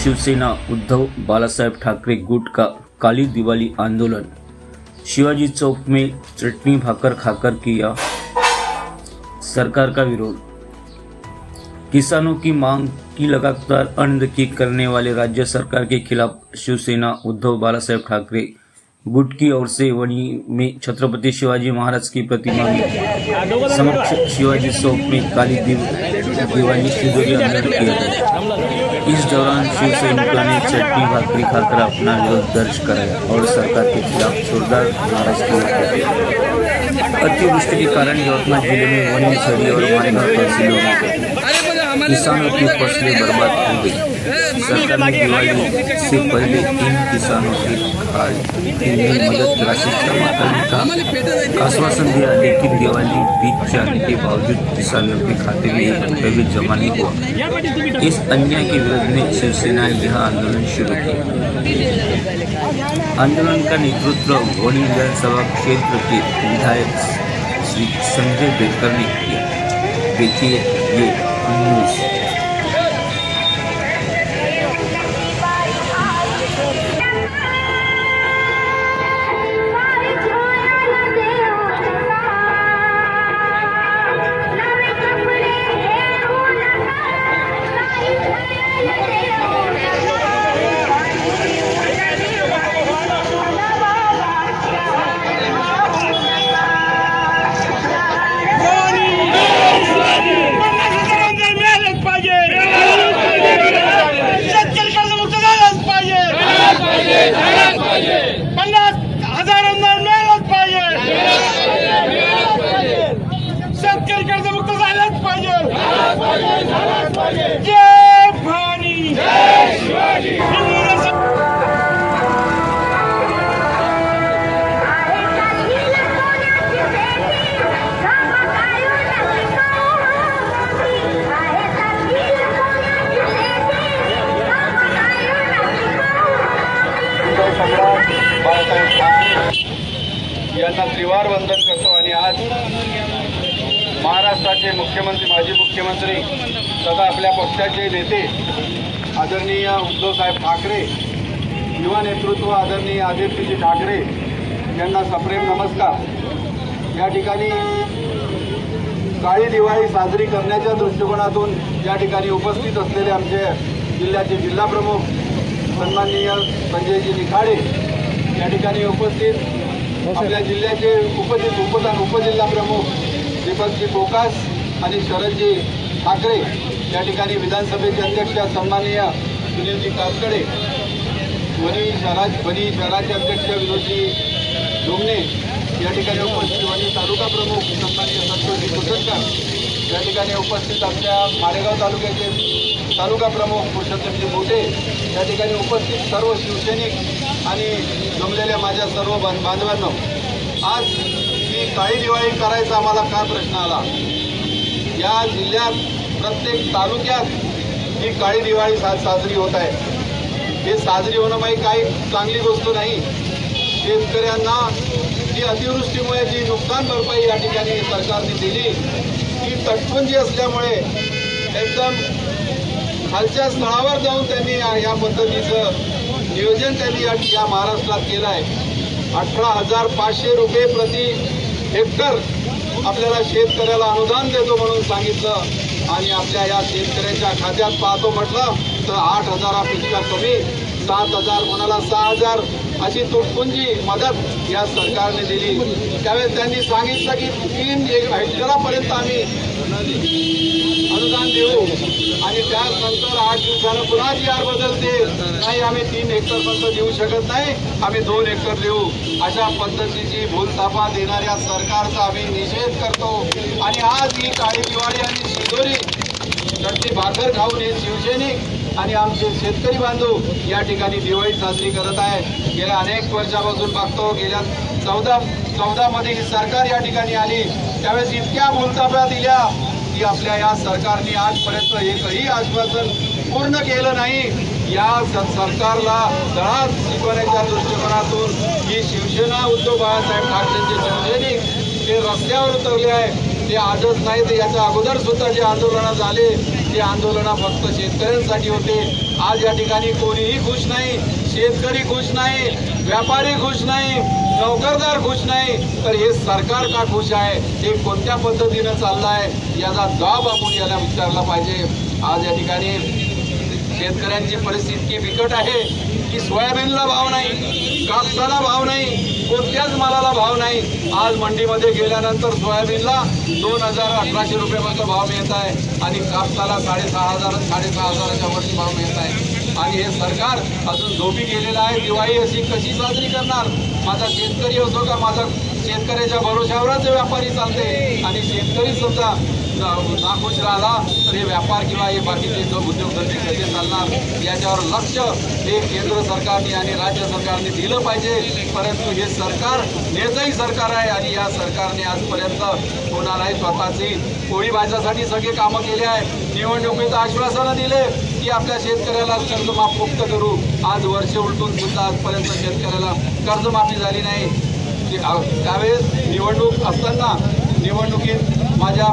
शिवसेना उद्धव बालासाहेब ठाकरे गुट का काली दिवाली आंदोलन। शिवाजी चौक में चटनी भाकर खाकर किया सरकार का विरोध। किसानों की मांग की लगातार अनदेखी करने वाले राज्य सरकार के खिलाफ शिवसेना उद्धव बालासाहेब ठाकरे गुट की ओर से वनी में छत्रपति शिवाजी महाराज की प्रतिमा में समक्ष शिवाजी चौक में काली दिवाली तिजोरी आंदोलन किया गया। इस दौरान शिवसैनिकों ने चटनी भाकरी खाकर अपना विरोध दर्ज कराया और सरकार के खिलाफ जोरदार नाराजगी व्यक्त की। अतिवृष्टि के कारण यवतमाल जिले में वनी, छड़ी और मारेगांव तहसीलों में किसानों की फसलें बर्बाद हो गई। सरकार ने दिवाली से पहले इन किसानों की मदद राशि जमा करने का आश्वासन दिया, लेकिन दिवाली बीत जाने के बावजूद किसानों के खाते में 1 रुपये भी जमा नहीं हुआ। इस अन्याय के विरोध में शिवसेना ने यह आंदोलन शुरू किया। आंदोलन का नेतृत्व वनी विधानसभा क्षेत्र के विधायक श्री संजय बेकर ने किया। देखिए ये न्यूज। यांना त्रिवार वंदन करतो आणि आज महाराष्ट्राचे मुख्यमंत्री, माजी मुख्यमंत्री तथा आपल्या पक्षाचे नेते आदरणीय उद्धवसाहेब ठाकरे, युवा नेतृत्व आदरणीय आदित्यजी ठाकरे यांना सप्रेम नमस्कार। या ठिकाणी काळी दिवाळी साजरी करण्याच्या दृष्टिकोनातून या ठिकाणी उपस्थित असलेले आमचे जिल्ह्याचे जिल्हाप्रमुख सन्माननीय संजयजी निखाडे, या ठिकाणी उपस्थित आपल्या जिल्ह्याचे उपजिल्हा प्रमुख दीपकजी बोकास आणि शरदजी ठाकरे, या ठिकाणी विधानसभेचे अध्यक्ष सन्माननीय सुनीलजी कातकडे, वनी शहराचे अध्यक्ष विनोदजी डोंगणे, या ठिकाणी उपस्थित वनी तालुका प्रमुख सन्माननीय संतोषजी कुसटकर, या ठिकाणी उपस्थित आपल्या मारेगाव तालुक्याचे तालुका प्रमुख पुरुषोत्तमजी मोठे, या ठिकाणी उपस्थित सर्व शिवसैनिक आणि जमलेल्या माझ्या सर्व बांधवांनो, आज ही काळी दिवाळी करायचा आम्हाला काय प्रश्न आला? या जिल्ह्यात प्रत्येक तालुक्यात ही काळी दिवाळी साजरी होत आहे। हे साजरी होणं म्हणजे काही चांगली गोष्ट नाही। शेतकऱ्यांना जी अतिवृष्टीमुळे जी नुकसान भरपाई या ठिकाणी सरकारने दिली, ती तटपुंजी असल्यामुळे एकदम खालच्या स्तरावर जाऊन त्यांनी या पद्धतीचं नियोजन त्यांनी या महाराष्ट्रात केलं आहे। 18,500 रुपये प्रति हेक्टर आपल्याला शेतकऱ्याला अनुदान देतो म्हणून सांगितलं आणि आपल्या या शेतकऱ्यांच्या खात्यात पाहतो म्हटलं तर 8,000पेक्षा कमी, 7,000 कोणाला 6,000 अशी तुटपुंजी मदत या सरकारने दिली। त्यावेळेस त्यांनी सांगितलं की 3 हेक्टरापर्यंत आम्ही अनुदान देऊ आणि त्यानंतर 8 दिवसानं पुन्हा जी आर बदलते, नाही आम्ही 3 हेक्टरपर्यंत देऊ शकत नाही, आम्ही 2 हेक्टर देऊ। अशा पद्धतीची भूलथापा देणाऱ्या सरकारचा आम्ही निषेध करतो आणि आज ही काळी दिवाळी आणि शिदोरी चटणी भाकर खाऊन हे शिवसैनिक आणि आमचे शेतकरी बांधव या ठिकाणी दिवाळी साजरी करत आहे। गेल्या अनेक वर्षापासून बघतो, गेल्या 14 मध्ये ही सरकार या ठिकाणी आली, त्यावेळेस इतक्या भूलथापा दिल्या की आपल्या या सरकारने आजपर्यंत एकही आश्वासन पूर्ण केलं नाही। या सरकारला धडा शिकवण्याच्या दृष्टिकोनातून ही शिवसेना उद्धव बाळासाहेब ठाकरेंचे शिवसैनिक ते रस्त्यावर उतरले आहे। ते आजच नाही तर याच्या अगोदर सुद्धा जे आंदोलन झाले ते आंदोलन फक्त शेतकऱ्यांसाठी होते. आज या ठिकाणी कोणीही खुश नाही. शेतकरी खुश नाही, व्यापारी खुश नाही, नोकरदार खुश नाही. तर हे सरकार का खुश आहे, हे कोणत्या पद्धतीनं चाललं आहे याचा जबाब आपण याला विचारला पाहिजे. आज या ठिकाणी शेतकऱ्यांची परिस्थिती इतकी बिकट आहे की सोयाबीनला भाव नाही, कापसाला भाव नाही, कोणत्याच मालाला भाव नाही. आज मंडीमध्ये गेल्यानंतर सोयाबीनला 2,1800 रुपयापर्यंत भाव मिळत आहे आणि कापसाला 6,500 साडेसहा वरती भाव मिळत आहे. आणि हे सरकार अजून झोपी गेलेलं आहे. दिवाळी अशी कशी साजरी करणार? माझा शेतकरी असो का, माझा शेतकऱ्याच्या भरोशावरच व्यापारी चालते आणि शेतकरी सुद्धा नाखुश राहिला तर हे व्यापार किंवा हे बाकीचे जो उद्योगधंदे कसे चालणार याच्यावर लक्ष हे केंद्र सरकारने आणि राज्य सरकारने दिलं पाहिजे. परंतु हे सरकार नेतही सरकार आहे आणि या सरकारने आजपर्यंत कोणालाही स्वतःची पोळी भाज्यासाठी सगळे कामं केले आहे. निवडणुकीचं आश्वासनं दिले की आपल्या शेतकऱ्याला कर्जमाफ मुक्त करू. आज वर्ष उलटून सुद्धा आजपर्यंत शेतकऱ्याला कर्जमाफी झाली नाही. त्यावेळेस निवडणूक असताना निवडणुकीत माझ्या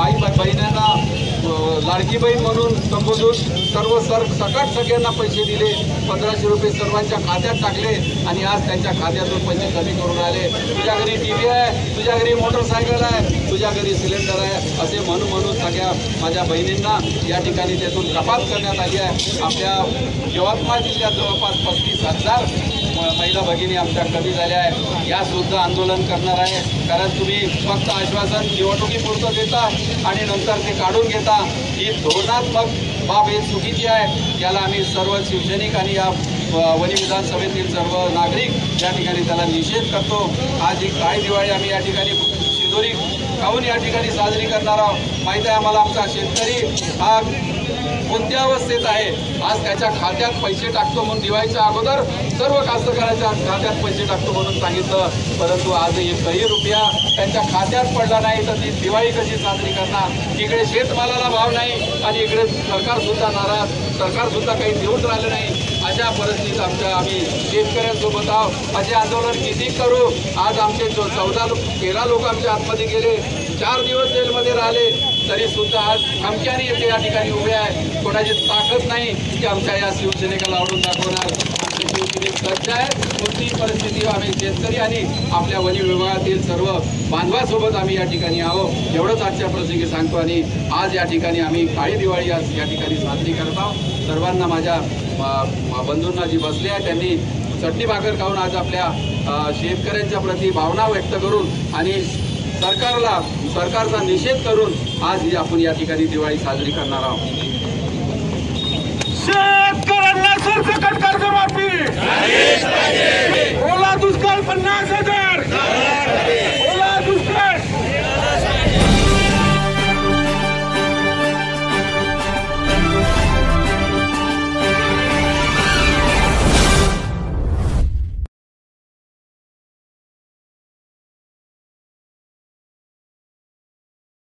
आई बहिणींना लाडकी बहीण म्हणून संबोधून सर्व सकट सगळ्यांना पैसे दिले. 1500 रुपये सर्वांच्या खात्यात टाकले आणि आज त्यांच्या खात्यातून पैसे कमी करून राहिले. तुझ्या घरी TV आहे, तुझ्या घरी मोटरसायकल आहे, तुझ्या घरी सिलेंडर आहे असे म्हणून सगळ्या माझ्या बहिणींना या ठिकाणी त्यातून कपात करण्यात आली आहे. आपल्या यवतमाळ जिल्ह्यात जवळपास 35,000 महिला भगिनी आमच्या कमी झाल्या आहेत. यासुद्धा आंदोलन करणार आहे. कारण तुम्ही फक्त आश्वासन निवडणुकीपुरतं देता आणि नंतर ते काढून घेता. ही धोरणात्मक बाब ही चुकीची आहे. याला आम्ही सर्व शिवसैनिक आणि या वनी विधानसभेतील सर्व नागरिक या ठिकाणी त्याला निषेध करतो. आज ही काळी दिवाळी आम्ही या ठिकाणी शिदोरी खाऊन या ठिकाणी साजरी करणार आहोत. माहीत आहे आम्हाला आमचा शेतकरी हा कोणत्या अवस्थेत आहे. आज त्याच्या खात्यात पैसे टाकतो म्हणून दिवाळीच्या अगोदर सर्व कास्तकारांच्या खात्यात पैसे टाकतो म्हणून सांगितलं. परंतु आज एकही रुपया त्यांच्या खात्यात पडला नाही तर ती दिवाळी कशी साजरी करणार? इकडे शेतमालाला भाव नाही आणि इकडे सरकारसुद्धा नाराज, सरकारसुद्धा काही देऊन राहिलं नाही. अशा परिस्थितीत आम्ही शेतकऱ्यांसोबत आहोत. असे आंदोलन किती करू? आज आमचे 13 लोक आमच्या आतमध्ये गेले, 4 दिवस जेलमध्ये राहिले, तरी सुद्धा आज धमक्याने येते या ठिकाणी उभे आहे. कोणाची ताकद नाही की आमच्या या शिवसेनेला आवडून दाखवणार. आमची शिवसेनेक सज्ज आहे. कोणतीही परिस्थिती आम्ही शेतकरी आणि आपल्या वनी विभागातील सर्व बांधवासोबत आम्ही या ठिकाणी आहोत. एवढंच आजच्या प्रसंगी सांगतो. आणि आज या ठिकाणी आम्ही काळी दिवाळी आज या ठिकाणी साजरी करत आहोत. सर्वांना माझ्या बंधूंना जी बसले आहे त्यांनी चटणी भाकर खाऊन आज आपल्या शेतकऱ्यांच्या प्रती भावना व्यक्त करून आणि सरकारचा निषेध करून आज ही आपण या ठिकाणी दिवाळी साजरी करणार आहोत. शेतकऱ्यांना सरसकट कर्जमाफी